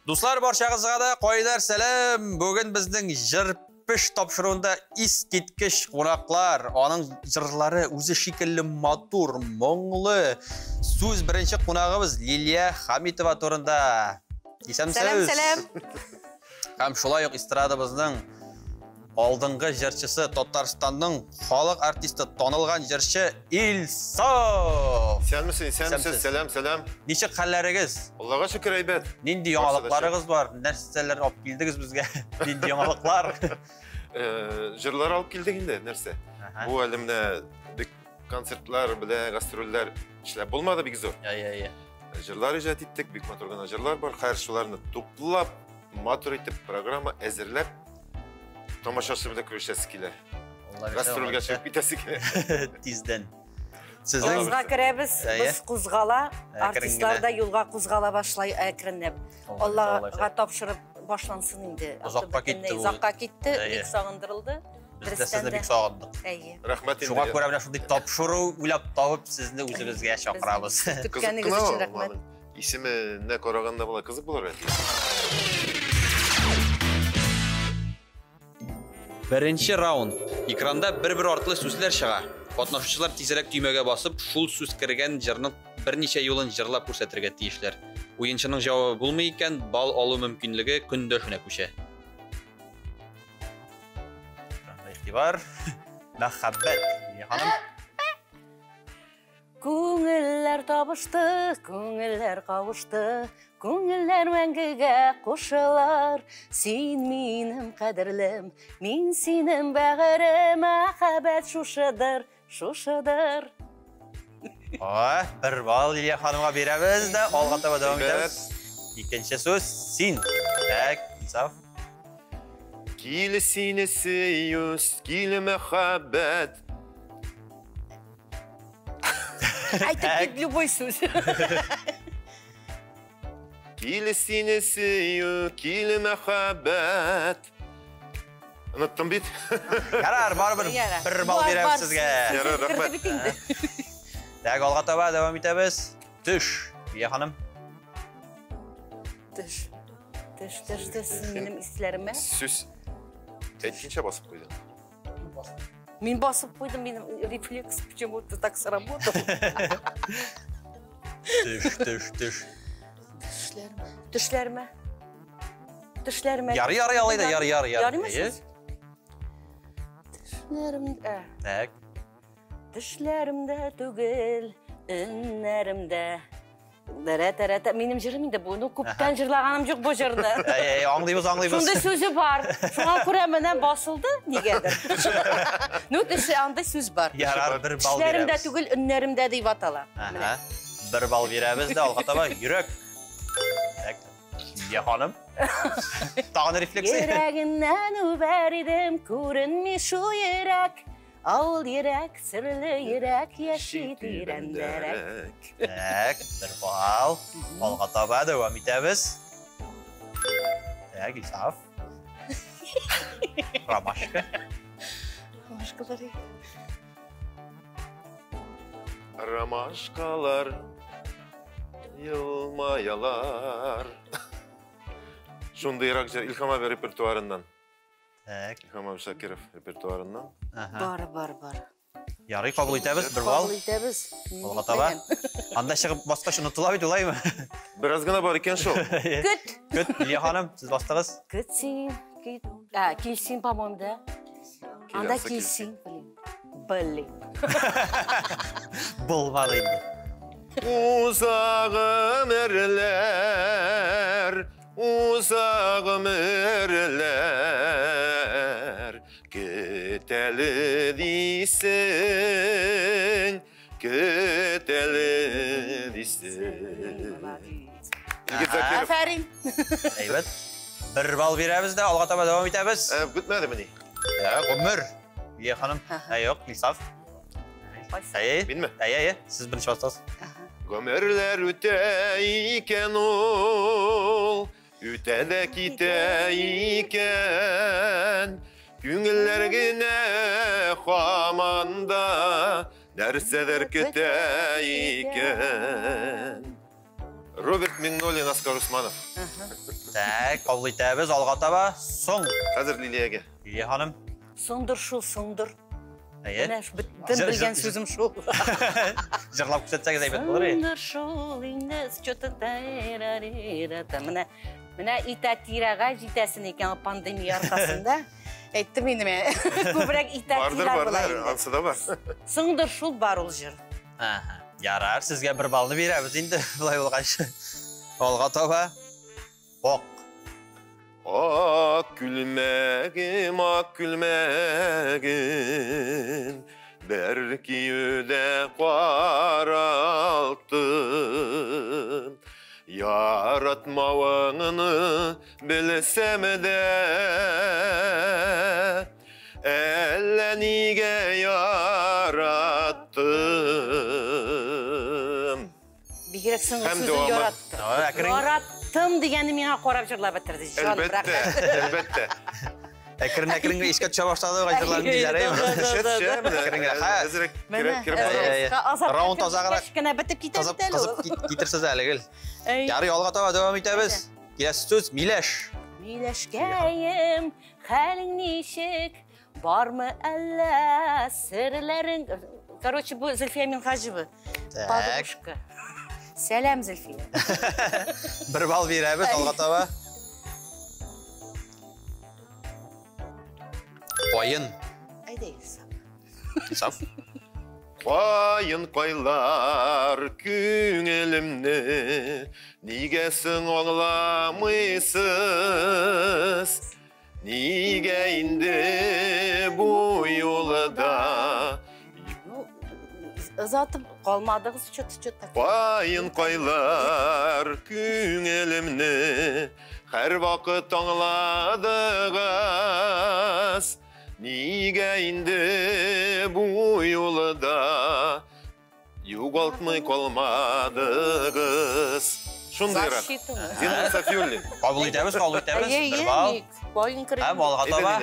Дуслар, баршаңызға да қойдар сәлем. Бүгін біздің жырпыш тапшыруында ис кеткіш қонақлар. Оның жырлары өзі шикілі матур, мұңлы. Сөз бірінші қонағымыз Лилия Хамитова турында. Сәлем. Һәм шулай ук эстрадабызның алдыңғы жырчысы Татарстанның халық артисты танылған жырчы Илсов. Сәлемсіз, сәлем. Ничек хәлләрегез? Аллаға шүкір әйбәт. Нинди яңалыкларыгыз бар? Нәрсәләр алып килдегез безгә? Нинди яңалыклар? Жырлар алып килдек инде, нәрсә? Бу әлемдә бик концертлар белән гастрольләр эшләп булмады бик зур. Жырлар иҗат иттек, бик матур гына жырлар бар. Хәер шуларны туплап, матур итеп программа әзерләп Tomашасы белән күрешәсе килә. Гастрольгә чыгып китәсе килә. Тиздән. Юлга керәбез, без кузгала, артистлар да юлга кузгала башлай әкренләп. Аллага тапшырып башлансын инде. Узакка китте, бик сагындырылды. Без сезне бик сагындык. Рәхмәт инде. Шуңа күрә менә шундый тапшыру уйлап табып сезне үзебезгә чакырабыз. Көткәнегез өчен рәхмәт. Исеменә караганда була кызык булыр иде. Беренче раунд. Экранда бер-бер артлы сүзләр чыга. Катнашучылар тизрәк төймәгә басып, шул сүз кергән җырны берничә юлын җырлап күрсәтергә тиешләр. Уенчының җавабы булмый икән, бал алу мөмкинлеге көндәшенә күчә. Игътибар. Мәхәббәт. Ханым. Күңелләр табышты, күңелләр кавышты, күңелләр мәңгегә кушылар. Син минем кадерлем, мин синең бәгырем, мәхәббәт шушыдыр. Бер бал Лилия ханымга бирәбез дә, алга таба дәвам итәбез. Икенче сүз син. Саф. Кил сине сөюз, кил мәхәббәт. Айтып кит любой сүз. Кил сине сөю, кил мәхәббәт. Оныттым бит. Ярар, барыбер бер бал бирәбез сезгә. Ярар, рәхмәт. Так, алга таба дәвам итәбез. Төш, Лилия ханым. Төш, минем исләремә. Сүз. Әйткенчә басып куйдым. Мин басып куйдым, минем рефлекс почему-то так сработал. Төш. Төшләрмә. Ярый алай да, ярый. Ярыймы? Так. Төшләремдә түгел, өннәремдә. Дәрә-дәрә, минем җырым инде бу. Күптән җырлаганым юк бу җырда. Аңлыйбыз. Шунда сүзе бар. Шуңа күрә менә басылды, нигәдер. Анда сүз бар. Ярар, бер бал Төшләремдә бирәбез. түгел, өннәремдә дип атала. Бер бал бирәбез дә, алга таба йөрәк. Так. Лилия ханым. Тагын рефлекс. Йөрәгеннән үбәр идем, күренми шул йөрәк. Ал йөрәк, серле йөрәк, яши тирәндәрәк. Так, бер бал. Алга таба дәвам итәбез. Так, Исаф. Ромашка. Ромашкалар, елмаялар. Шундайрак җыр Илһам әби репертуарыннан. Так. Илһам әби Шакиров репертуарыннан. Бар. Ярый, кабул итәбез, бер бал. Кабул итәбез. Алга таба. Анда чыгып баскач онытыла бит, улаймы? Бераз гына бар икән шул. Көт, Лилия ханым, сез бастыгыз. Көтсин, килсин, по-моему, да? Анда килсин, блин. Булмады инде. Uzağım erler, köteli değilsin. Aferin. Eyvət. Bir bal verəbiz də, alğa taba devam etəbiz. Gütmədi mi? Ömür. Lilия xanım. Yox, İnsaf. Bilmə. Siz birinci bastınız. Gömürler üteyken ol, ütede kiteyken, günlerine hamanda, derseler küteyken. Роберт Миннолин, Оскар Усманов. Так, қабыл етеміз, алға таба, соң. Қазір Лилияға. Лилия ханым. Соңдыр шул, соңдыр. Әйе. Біттін білген сөзім шул. Жырлап күсетсәгіз әйбет болар, Соңдыр шул, инес, чөті тайрарирата. Міне итатираға жетәсін екен пандемия арқасында. Әйттім енді мен. Көбірек итатира Бардыр, ансыда бар. Соңдыр шул бар ол жыр. Ярар, сізге бір балны береміз енді, бұлай болғаншы. Алға таба, оқ. Ak gülmegim, ak gülmegim, belki öde qaralttım. Yaratmağını bilsem de, elle nige yarattım. Bir gerek sыңғы сөзін yarattı. Yarattım degені мені қорап жырлап бітірді. Elbette. Әкірін ешке түше баштады ғой жырларын дейдері. Раунд тазағырақ тазып кетірсіз әлігіл. Яры алға таба дөм етеміз. Келесі сөз Милеш. Милешкейім, хәлің нешік, бар мы әлі сірлерің. Короче, bu Zülfiye Minhajıbı. Бабушка. Сәлем, Zülfiye. Bir bal verəbiz, alğa taba. Qoyun. Aydeyiz. Saf. Qoyun qoylar küngülümni, nigesin oğlamıysız, nige indi bu yolda. Zaten qalmadığız çıt. Qoyun qoylar küngülümni, her vakit anladığız, nige indi bu yolda, yugaltmay kalmadığız. Şundayrak. Zina Safiyullin. Qabul etemiz. Bir bal. Qoyun kırık. Hem alğa taba.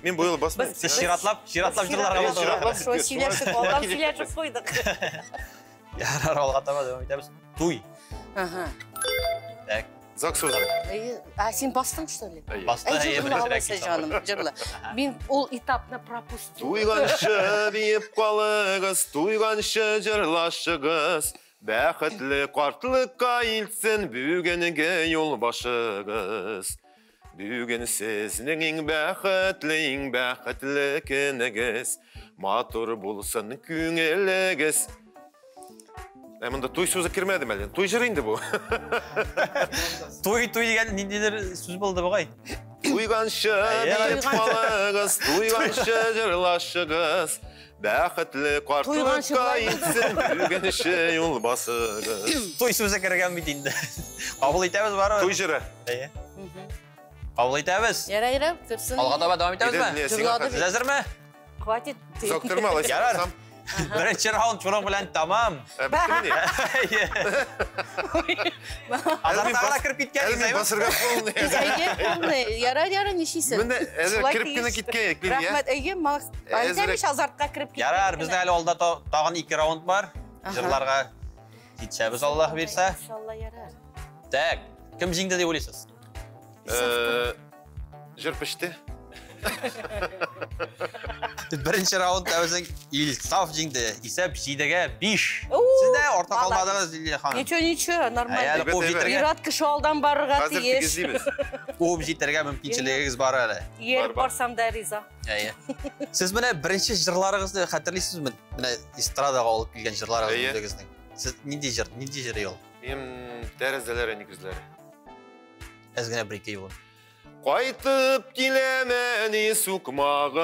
Men bu yıl basmayayım. Siz şiratlap jırlarga boldu. Şo silerşik, oğlan silerşik koyduk. Yarar alğa taba devam etemiz. Tuy. Tak. Zak sözü. Sen bastın что ли? Bastı. Jırla canım, jırla. Ben o etapını propustim. Tuyganşı deyip qalığız, tuyganşı jırlaşığız. Бәхетлі қартылыққа илтсін бүгінге yol başığız. Бүгін сіздің ең бәхетлі кінігіз. Матур болсын күңелігіз. Мұнда той сөзі кірмеді мәлен. Той жырынды бұл. Той деген ненделер сөз болды бұғай? Tuyganşı deyip qalığız, tuyganşı jırlaşığız. Бәхетлі қартылыққа илтсін бүгінше yol басығыз. Той сөзі кірген бейді енді. Қабыл етеміз бар ма? Той жыры. Қабыл етеміз. Яра, кірсін. Алға таба давам етеміз ме? Сіз әзір ме? Хватит. Соқтырма, алайсы Ярар. қылсам. Бірінші раунд чоның білән тамам. Бітті міне? Азартағына кіріп кеткен. Әлмен басырға қолын. Яра, нешейсің? Міне әзір кіріп кені кеткен. Рахмет, әйе, әлдемеш азартқа кіріп кеткен. Ярар, бізді әлі олда тағын 2 раунд бар. Жырларға жетшәбіз Аллах берсе. İnşallah yarar. Так, кім жеңді деп ойлайсыз? Жыр пішті. Бірінші раунд әуізің Ильсаф жеңді. Есеп 7-ге 5. Сізде орта қалмадыңыз, Лилия ханым. Ничего, нормально. Әлі қуып жетірге. Ират кіші алдан барыға Қазір тиеш. тігіздейміз. Қуып жетірге мүмкіншілігіңіз бар әлі. Еріп барсам да риза. Сіз міне бірінші жырларыңызды қатырлайсыз міне эстрадаға олып келген жырларыңыздың. Сіз нендей жыр ел? Мен тәрізделері, негізлері. Әзгіне бір-екі ел. Қайтып келемені сұқмағынан,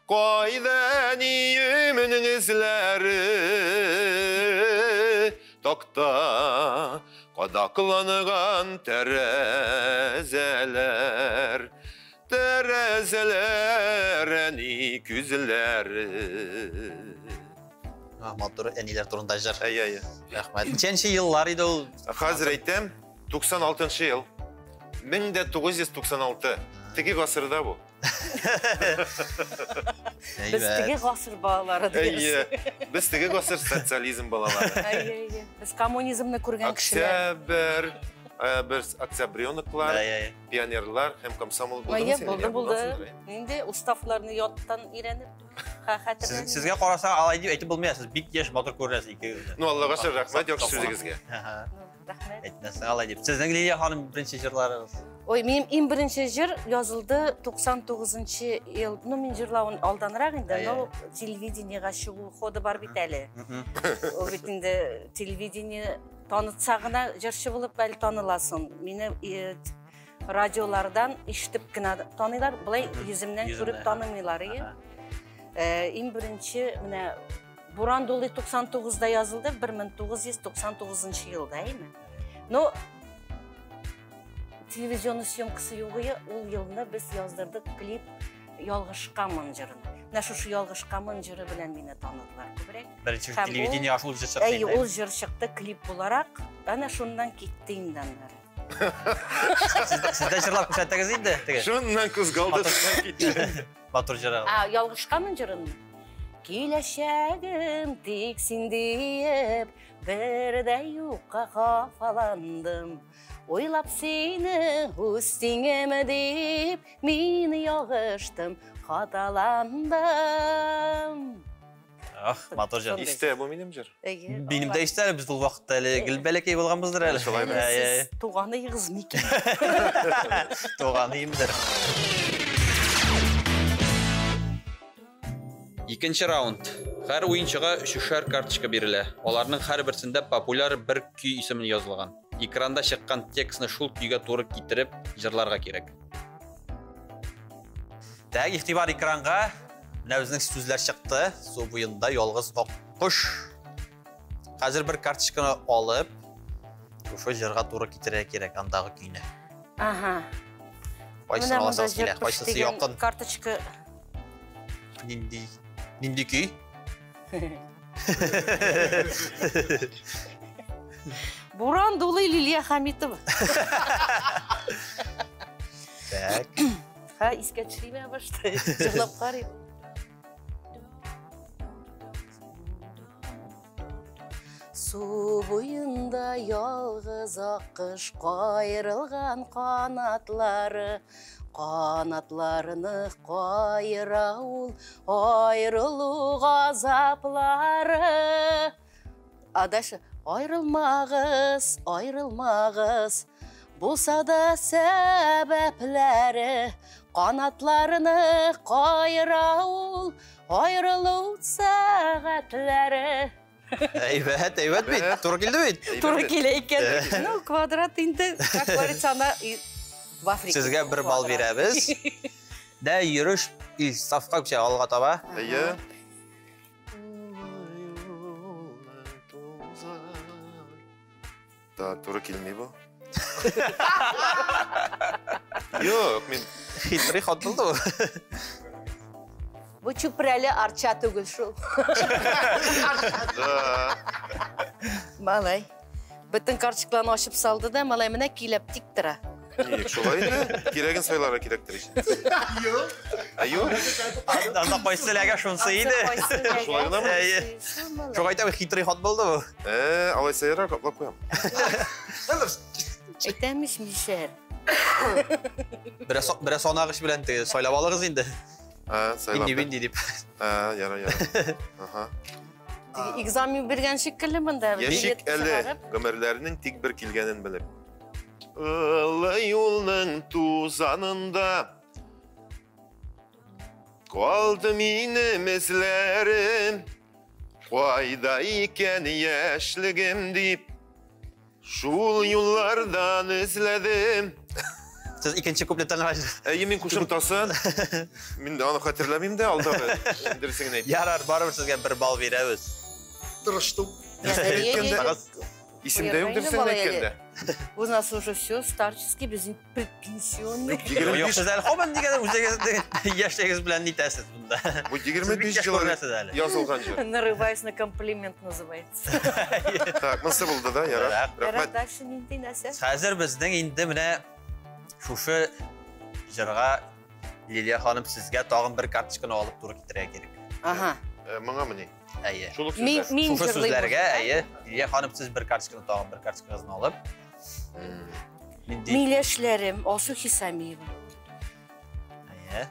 қайдан үйімінің ізлері, тоқта қадақланған тәрәзелер, әні күзілері. Матур әнелер тұрында жыр. Әй. Рахмет. Нешінші еллар еді ол? Қазір айтам, 96 ел. 1996. Теге ғасырда бұл. Biz tege ғасыр балалары дегенсіз. Біз тіге ғасыр социализм балалары. Біз коммунизмні көрген кішілер. Бір октябрёныклар, пионерлар, hem комсомол болдыңыз? Болды. Менде уставларны яттан үйреніп. Сізге қарасаң алай деп айтып болмайсыз. Бик еш мотор көресіз екеуіңіз. Ну, Аллаға шүкір, рахмет, жақсы сөзіңізге. Рахмет. Айтмасаң алай деп. Сіздің Лилия ханым бірінші жырларыңыз. Ой, менің ең бірінші жыр жазылды 99-шы ел. Ну, мен жырлауын алданырақ енді, но телевидениеға шығу ходы бар бит әлі. Ол бетінде телевидение танытсағына жыршы болып әлі таныласын. Мені радиолардан іштіп кіна танылар, бұлай yüzімнен көріп танымайлар. Ең бірінші, Буран долы 99-да yazıldı, 1999 yılda, değil mi? No, televizyonu syomkası yoğuya, ol yılında biz yazdırdık klip Yalğışqamın jırını. Şu Yalğışqamın jırı bilen beni tanıdılar köbrek. Birinci televizyonu aşıl jır çıktı. O jır çıktı klip olarak, ana şundan gittiğimden beri. Sizden jırlar kuşattınız indi? Şundan kız kaldı, şundan gitti. Batur jırı. Yalğışqamın jırını. Kileşegim tiksin deyip, birde yuqa kafalandım. Oylap seni üstüne deyip, meni yağıştım, hatalandım. Ah, Batur jırı. İste, bu benim jır. Benim de ister, biz bu vaxtda gülbelekey bolğanbızdır әлі. Siz tuğanı yığız meken. Tuğanı yemdir. İkinci rauнд. Her oyuncuға үшер карточка берілі. Оларның her бірсінде популяр бір күй ismini yazılған. Ekranda шыққан текстіні шул күйге торы кетіріп, жырларға керек. Тәг ихтибар экранға өзінің сөздер шықты. Су бойында yolğuz құш. Қазір бір карточканы алып, ұшы жырға торы кетірі керек андағы күйіне. Аха. Қайсысын аласаңыз келе, қайсысы яқын. Карточка. Нинди күй? Буран долы Лилия Хамитова. Так. Ha, isketçiliğime başladı. Cırlap qarayım. Su boyunda yalğız akış qayırılgan kanatları. Kanatlarını qayıra ol, ayrılık azapları. Adaşı, ayrılmağız, ayrılmağız. Bulsa da sebepleri. Kanatlarını qayıra ol, ayrılık saatleri. Evet, evet. Doğru geldi mi? Doğru geldi. No, kvadrat indi. Как говорится, она в Африке. Sizge bir bal veremiz. De yürüyüş ilk safqa bir şey alğa taba. İyi. Daha doğru kelime bu. Yok, men Hitri xatıldı o. Bu çuprali arça tügül şu. Malay. Bütün karşılıklarını açıp saldı da malay mene kilep diktira. İyi, şolaydı. Kiregen sayılara kirektir işte. Yok. Yok. Anda qoysilaga şunsa iyiydi. Şolayına mı? Çok ayta bir hitri xat buldu bu. Alay sayılara kaplap koyam. Aytamış Mişer. Biraz son ağış bilen soylab alırız indi. Sayılar. Bindi deyip. Yara. Aha. Egzamin bergen şekilli bunda. Yeşik eli gömerlerinin tek bir kilgenin bilip. Ilı yolun tuzanında kaldı benim izlerim. Qayda iken yaşlığım deyip şul yollardan izledim. Siz ikinci kupletten var. Min kuşum tasın. Min de onu hatırlamayayım da aldı. Dersini neydi? Yarar, barır sizge bir bal veremiz. Tırıştım. İsim de yok dersen neykende. У нас уже все старческий, bizim предпенсионный. Yok siz әлі қобан деген яшегіз білән нетесіз бұнда. Bu 25 yıl yazılgan jır. Нарываюсь на комплимент называется. Так, nasıl buldu da yarar? Rahmet. Дальше нендей нәрсе? Қазір біздің енді міне шушы жырға Liliya Hanım sizge tağın bir kartışkını alıp duru getireye gerek. Aha. Маңа міне. Әйе. Шулық сөздер. Шушы сөздерге, әйе. Лилия ханым сіз бір карточканы тағын бір карточкаңызды алып. Милешлерим, Алсу Хисамиева. Әйе.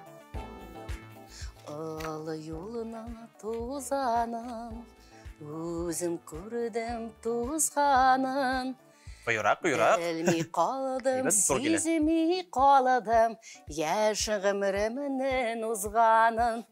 Алы yoluna tozanın, өзім көрдім тозғанын. Buyurak, buyurak. Білмей қалдым, Evet, zor gelen. сезімей қалдым, яшын ғымырымның ұзғанын.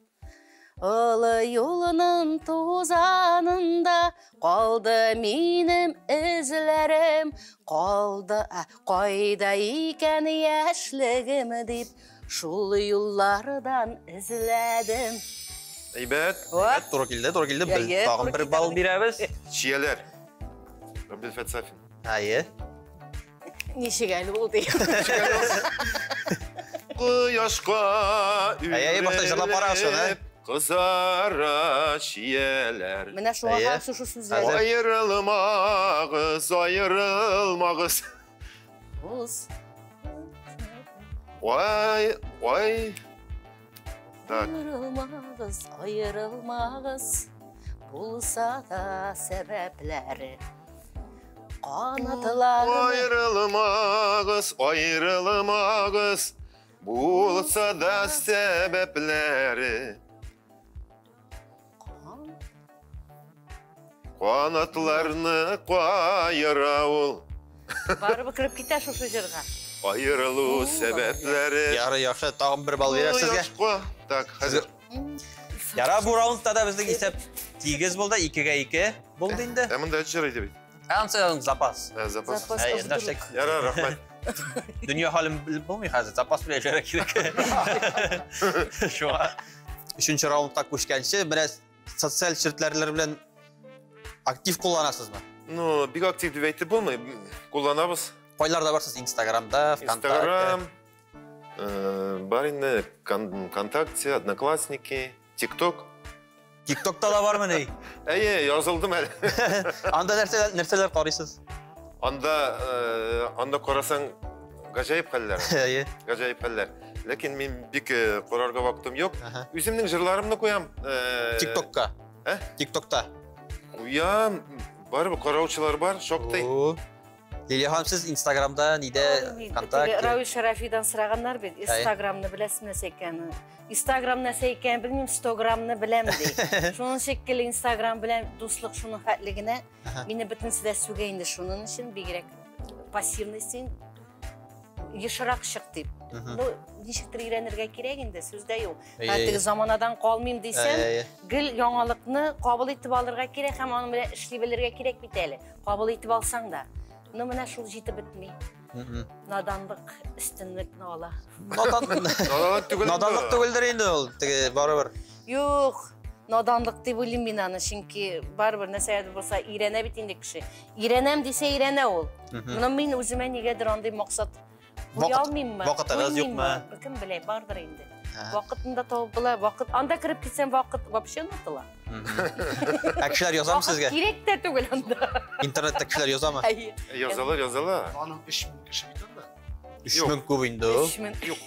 Алы yolunun tozanında қалды менің ізлерім, қайда екен яшілігім деп, шул yollardan izledim. Әйбәт. Evet, doğru geldi. Biz tağın bir bal birəbiz. Şiyeler. Rabbil Fetsafin. Әйе. Неше gəlі oldu? Құяшқа Әйе, бақта жырлап барасың, ә? Қызара шиелер. Менә шуға қарсы шу сүзлер. Айырылмағыз, айырылмағыз. Ой. Так. Айырылмағыз, болса да сәбәпләре. Қанатыларыны Айырылмағыз, болса да сәбәпләре. Қанатыларыны қайырауыл. Барып кіріп кете шушы жырға. Айырылу сәбәпләре. Яры, яқшы, тағын бір бал берер сізге. Так, қазір. Яра, бұл раундта да біздің есеп тигіз болды, 2-2 болды енді. Әмінді әт жырайды бейт. Әмсі запас. Запас. Яра, рахмет. Dünya halim bilmey hazır. Zapas bile şöyle gerek. Şu an 3. raundda koşkençi biraz sosyal şirketler bilen aktif kullanasınız mı? Ну, бик актив деп әйтеп болмай, kullanabыз. Koylarda varsınız Instagram'da, Instagram, бар енді ВКонтакте, Одноклассники, TikTok. TikTok'ta da var mı ne? Әйе, yazıldım әлі. Anda нәрселер қарайсыз? Анда қарасаң ғажайып хәлләр. Әйе. Ғажайып хәлләр. Ләкин мен бик қарарға вақытым жоқ. Үземнің жырларымны қоям. TikTok'ка? TikTok'ta? Қоям. Барып қараушылар бар, шоқтай. Liliya Hanım siz Instagram'da, nide, kontak? Рауи Шарафидан сұрағандар бет, Instagram'ны білесің нәрсе екенін. Instagram нәрсе екенін білмеймін, Instagram'ны білем дей. Шының шеккелі Instagram білем, дуслық шының фәтлігіне, мені бүтінсі де сөгейінді шының үшін, бегерек пассивностен ешірақ шық деп. Нешіктір үйренерге керек енді, сөзде yok. Әттігі заманадан қалмайым дейсен, гіл яңалықны қабыл етіп алырға керек, һәм оны біле ішлей білерге керек бітәлі. Қабыл етіп алсаң да. Но менә шул җитеп бетми. Надандык, истинлек нала. Надандык түгелдер инде ул, теге барыбер. Юк, надандык дип уйлыйм мин аны, чөнки барыбер нәрсә булса ирәнә бит инде кеше. Ирәнәм дисә ирәнә ул. Моны мин үземә нигәдер андый максат куя алмыйммы? Вакытыгыз юкмы? Кем белә, бардыр инде. Вакытында табыла, вакыт. Анда кирип китсәм вакыт вообще онытыла. Кешеләр язам сезгә? Кирәк тә түгел анда. Интернетта кешеләр язамы? Язалар. Аның 3000 кеше бит анда. 3000 күп инде ул. 3000. Юк.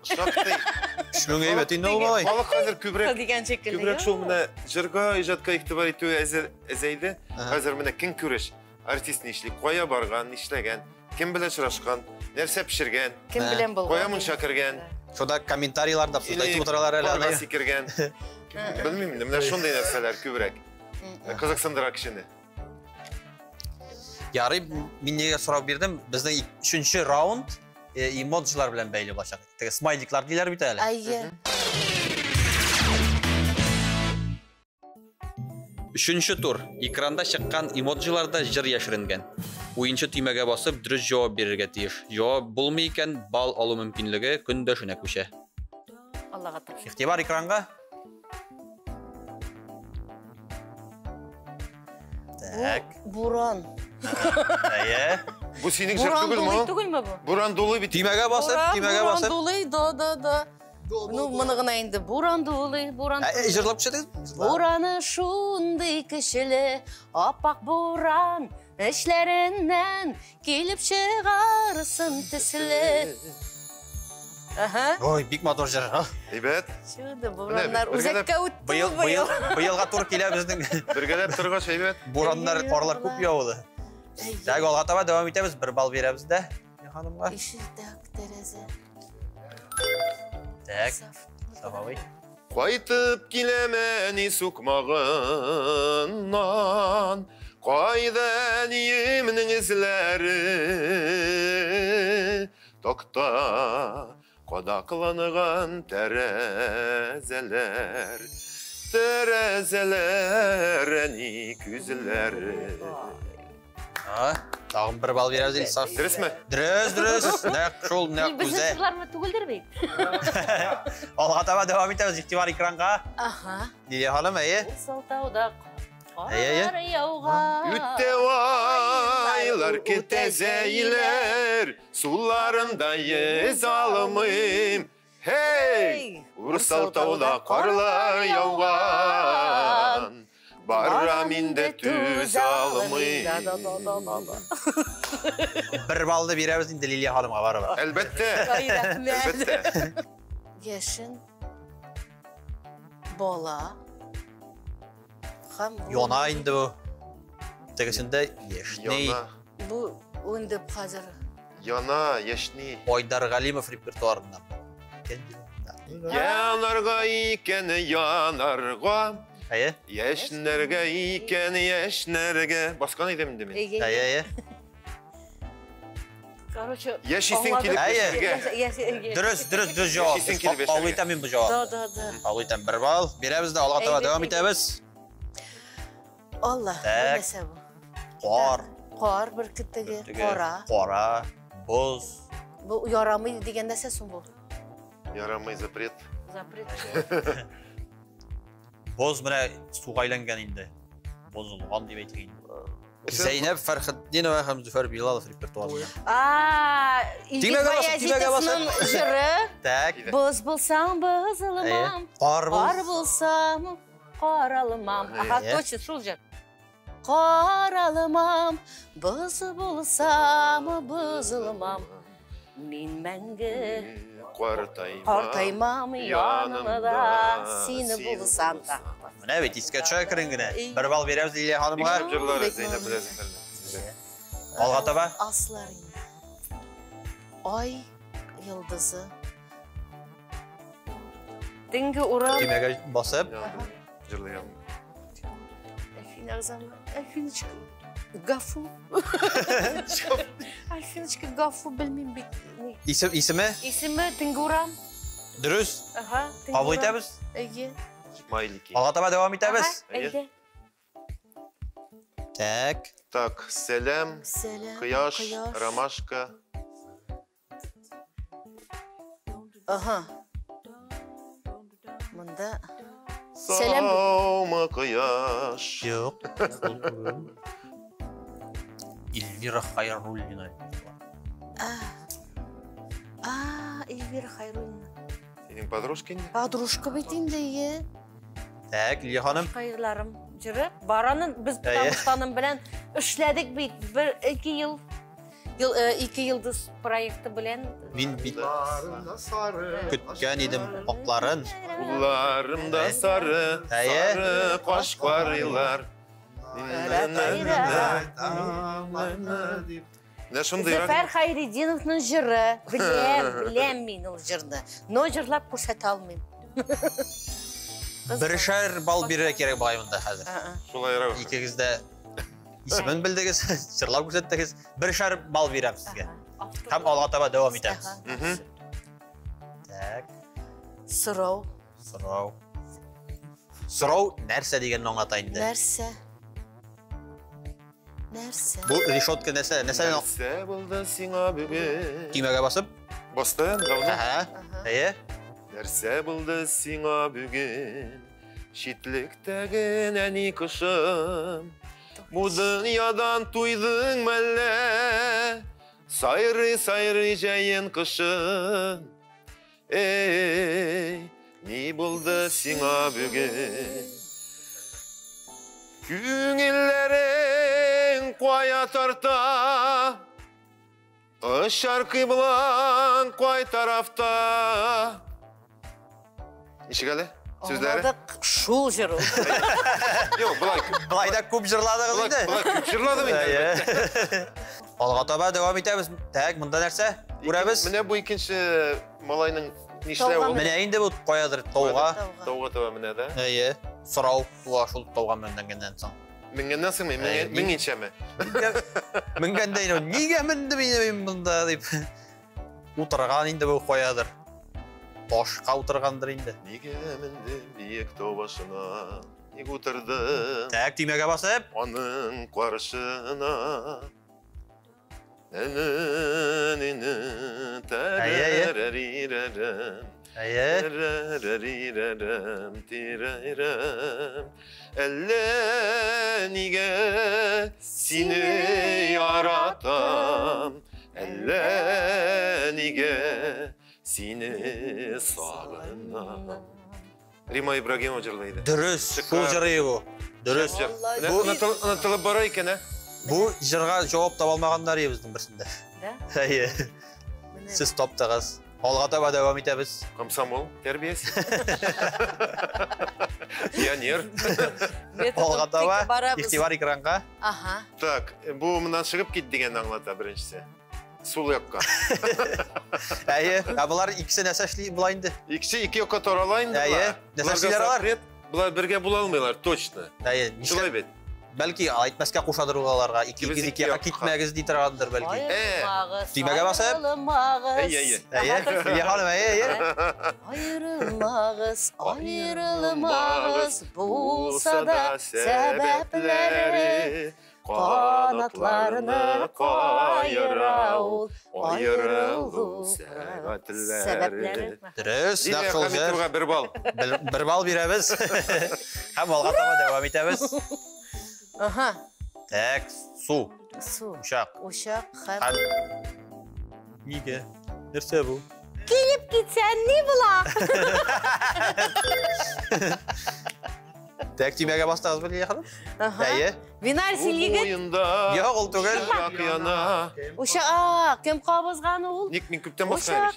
Шактый. 3000 әйбәт инде ул бай. Халык хәзер күбрәк Дигән шикелле. Күбрәк шул менә җырга, иҗатка игътибар итү әзәйде. Хәзер менә кем күреш? Артист нишли, кая барган, нишләгән, кем белән очрашкан, нәрсә пешергән, Кем белән булган? кая мунча кергән, Шуда комментарийларда суда әйтеп утыралар әле аны. Сикергән. Белмим, менә шундый нәрсәләр күбрәк. Кызыксындыра кешене. Ярый, мин нигә сорау бирдем. Безнең 3-нче раунд эмоджилар белән бәйле булачак. Теге смайликлар диләр бит әле. Әйе. 3-нче тур. Экранда чыккан эмоджиларда җыр яшеренгән. Уенчы төймәгә басып, дөрес җавап бирергә тиеш. Җавап булмый икән, бал алу мөмкинлеге көндәшенә күчә. Аллага тапшыр. Игътибар экранга. Так. Буран. Әйе. Бу синең җыр түгелме? бу? Буран дулы бит. Төймәгә басып, төймәгә Буран басып. дулый, да. Ну, моны гына инде. Буран дулый, буран. Җырлап төшәдегез? Бураны шундый кешеле, аппак буран, эшләреннән килеп чыгарсын төсле. Ой, бик матур жыр. Әйбәт. Шуды, бураннар үзәккә үтте быел. Быелга тур килә безнең. Бергәләп торгач әйбәт. Бураннар, карлар күп яуды. Тәг алга таба дәвам итәбез, бер бал бирәбез дә ханымга. Ишелдәк тәрәзә. Так. Сабавый. Кайтып киләмәни сукмагыннан, кайда ниемнең эзләре? Токта, кадакланган тәрәзәләр, тәрәзәләр әни күзләре. Тагын бер бал бирәбез Илсаф. Дөресме? Дөрес. Нәк шул, нәк Безнең үзе. чырларны түгелдер бит. Алга таба дәвам итәбез, игътибар экранга. Лилия ханым, әйе? Салтауда Әйе. кар яуган. Үтте айлар кетәзәйләр, суларында ез алмыйм. Хей! Урсалтауда карлар яуган, барам инде түз алмыйм. Бер балды бирәбез инде Лилия ханымга барып. Әлбәттә. Әлбәттә. Яшен бала һәм Йона инде бу. Тегесендә яшни. Бу инде хәзер Яна, яшни. Айдар Галимов репертуарыннан. Янарга икән янарга, Әйе? яшнәргә икән яшнәргә. Баскан идем инде мин. Әйе. Короче, Яшисең килеп яшәргә. Дөрес җавап. Яшисең килеп яшәргә. Кабул итәм мин бу җавапны. Да. Кабул итәм бер бал. Бирәбез дә алга таба дәвам итәбез. Allah, нәрсә бу? Кар. Кар бөркеттеге, кара. Кара. Боз. Бу ярамый дигән нәрсә соң бу? Ярамый запрет. Запрет. Боз менә суга әйләнгән инде. Бозылган дип әйтгән. Зәйнәп Фәрхетдинова һәм Зөфәр Билалов репертуарында. Тимәгә басып. Җыры. Так. Боз булсаң бозылмам. Кар булсам каралмам. Точно шул җыр. Каралмам, боз булсам бозылмам. Мин мәңге картаймам янымда сине булсам да. Менә бит искә төшә керенгенә. Бер бал бирәбез Лилия ханымга. Җырлар Зәйнәп белән. Алга таба. Аслар. Ай йылдызы. Тинге урам. Тимәгә басып. Җырлыйм. Альфиночка. Гафу. Альфиночка Гафу белмим бит. Исеме? Исеме Тингурам. Дөрес. Кабул итәбез. Әйе. Смайлики. Алга таба дәвам итәбез. Әйе. Так, сәлам, кояш, ромашка. Монда Саумы кояш. Юк. Эльвира Хайруллина. Эльвира Хайруллина. Синең подружка инде? Подружка бит инде, ие. Так, Лилия ханым. Хайрларым җыры. Баранын без Таныстаным белән эшләдек бит. 2 ел. 2 йылдыз проекты белән. Мин бит көткән идем акларын. Кулларымда сары, сары кашкарыйлар. Зөфәр Хайретдиновның җыры. Беләм мин ул җырны. Но җырлап күрсәтә алмыйм. Бершәр бал бирә кирәк байында хәзер. Шулайрак. Икегез дә исемен белдегез, җырлап күрсәттегез. Бершәр бал бирәм сезгә. Һәм алга таба дәвам итәбез. Так. Сорау. Сорау нәрсә дигәнне аңлата инде. Нәрсә? Бу решетка нәрсә? Нәрсә булды сиңа бүген? Тимәгә басып? Бастын, давно. Әйе. Нәрсә булды сиңа бүген? Читлектәге нәни кышым. Бу дөньядан туйдың мәллә? Сайрый җәен кышын. Ни булды сиңа бүген? Күңелләрең кая тарта? Şarkı bulan koy tarafta. Nişi geldi? Sözleri? Olmadı şul jır ol. Yok, Бұлайда көп жырладыңыз енді. Бұлай көп жырладым енді. Алға таба devam етеміз. Так, мұнда нәрсе? Көреміз. Міне бұл екінші малайның нешілер ол? Міне енді бұл қоядыр тауға. Тауға таба міне да? Сұрау шул тауға мінгеннен соң. Мінгеннен соң мінгенше ме? Мінгенден неге мінді мен мұнда деп. Отырған енді бұл қоядыр. Башқа отырғандыр енді. Неге мінді биік тау башына, неге отырдым? Так, түймеге басып. Оның қаршына. Әлі неге сені яратам, әлі неге сені сағынам. Рима Ибрагимова жырлайды. Дұрыс, бұл жыры бұл. Дұрыс. Ұнатылып бара екен, Бұл жырға жауап таба алмағандар біздің бірсінде. Да? Сіз топтағыз. Алға таба devam етеміз. Комсомол, тәрбиесі. Пионер. Алға таба, ихтибар экранға. Так, бұл мұнан шығып кет деген аңлата біріншісі. Сол яққа. Бұлар ikisi нәсәшлі бұлайынды. Ikisi iki yoqqa toralайынды. Нәсәшлері бар. Бұлар бірге бұла алмайлар, точно. Шылай бет. Бәлки айтмасқа қошадыруғаларға, екі-екіға кетмәгіз дей тұрғандыр бәлки. Түймеге басып. Айырылмағыз, айырылмағыз, болса да сәбәплері, қанатларыны қайыра ол, айырылу сәбәплері. Дұрыс, нақшыл жер. Bir bal. Bir bal береміз. Һәм алға таба devam етеміз. Так, су. Uşak. Uşak. Неге? Нәрсе бұл? Келіп кетсен не бұла? Так, түймеге бастағыз біле яқыным? Винар селегі? Жоқ, ол түгел. Uşak, кім қабызған ол? Мен көптен басқа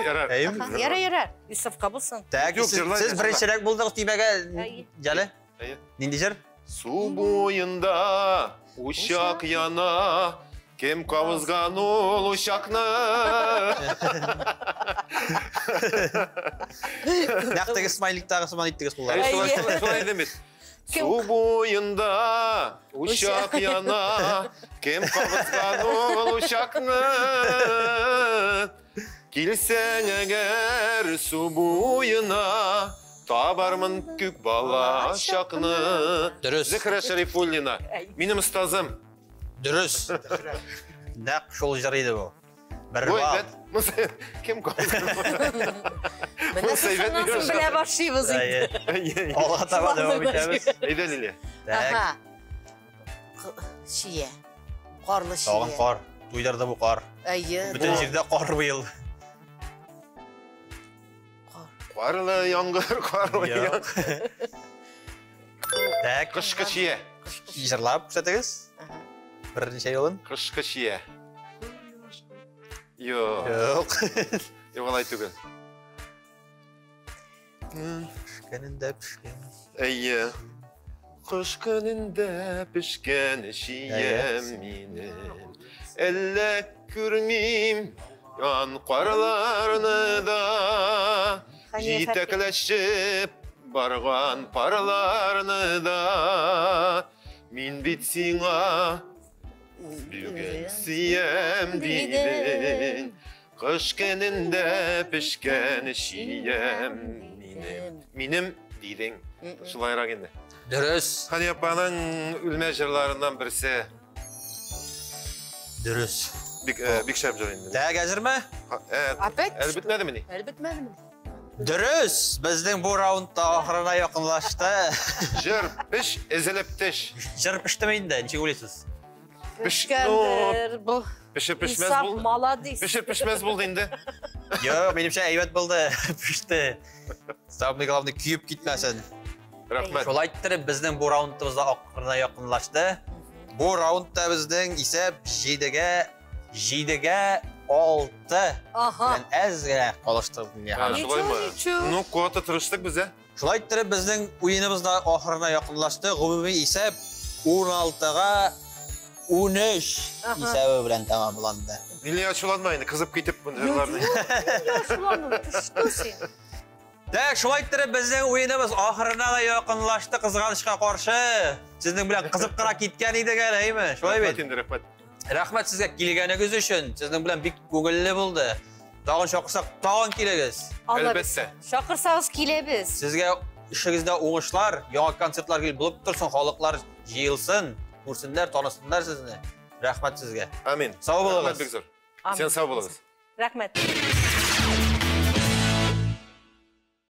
Ярар. Ярар, Юсuf қабылсын. Так, сіз біріншірек болдыңыз түймеге жалі? Ненде жыр? Su boyunda uşak yana, kim kavuzgan ol uşakны? Нақтығы смайликтағы сыман иттігіз бұлар. Солай демет. Su boyunda uşak yana, kim kavuzgan ol uşakны? Келсең әгер su boyuna, табармын көк бала шақны. Дұрыс. Зікра Шарифуллина. Менің ұстазым. Дұрыс. Нақ шол жарайды бұл. Bir bal. Kim kaldı? Mene sanasın bile başlayız. Alğa taba devam etmemiz. Neyden ile? Aha. Şiye. Qarlı şiye. Tağın qar. Toylarda bu qar. Bütün жерде qar bu yıl. Qarlı yağmur, qarlı yağmur. Qışqı şiye. Жырлап көрсетіңіз. Бірінші жолын. Qışqı şiye. Yok. Yok olay түгел. Pişkeninde pişken. Eyye. Kış gününde pişken şiyem minim. Elle kürmeyim yan qarlarını da. Jitekleşip bargan paralarını da. Min bitsina bugün siyem dedin. Kış gününde pişken şiyem minim dedin. Şulayrak indi. Dürüst. Hani yapanın ülme jırlarından birisi. Dürüst. Big Şep jır indi. Daha gezir mi? Evet. El bitmedi mi? El bitmedi mi? Dürüst. Bizden bu roundda ahırına yakınlaştı. Jır piş, ezelep teş. Jır pişti mi indi? Nece öylesiz? Pişkendir bu. Pişir pişmez İnsaf buldu. maladis. Pişir pişmez buldu indi. Yok, benim şey eyvet buldu. Pişti. Samimi kalavni küyüp gitmesin. Rahmet. Şol ayttirib bizden bu roundımızda ahırına yakınlaştı. Bu roundda bizden ise 7'ge 7-ге 6 Аха. bilen әзгә калыштырдым я. Шулай mı? Ну, куата тырыштык biz ya. Шулай иттереп безнең уеныбыз да ахырына якынлашты. Гомуми исәп 16-га 13 исәбе белән тәмамланды. Nile açılanmayın, kızıp gidip bu jırlarını. Дә, шулай иттереп безнең уеныбыз ахырына да якынлашты кызганычка каршы. Сезнең белән кызык кына киткән идек әле, әйме? Шулай бит. Рәхмәт. Рәхмәт сезгә килгәнегез өчен. Сезнең белән бик күңелле булды. Тагын чакырсак, тагын килегез. Әлбәттә. Шакырсагыз киләбез. Сезгә эшегездә уңышлар, яңа концертлар килеп булып торсын, халыклар җыелсын, күрсеннәр, танысыннар сезне. Рәхмәт сезгә. Амин. Сау булыгыз. Рәхмәт бик зур. Сен сау булыгыз. Рәхмәт.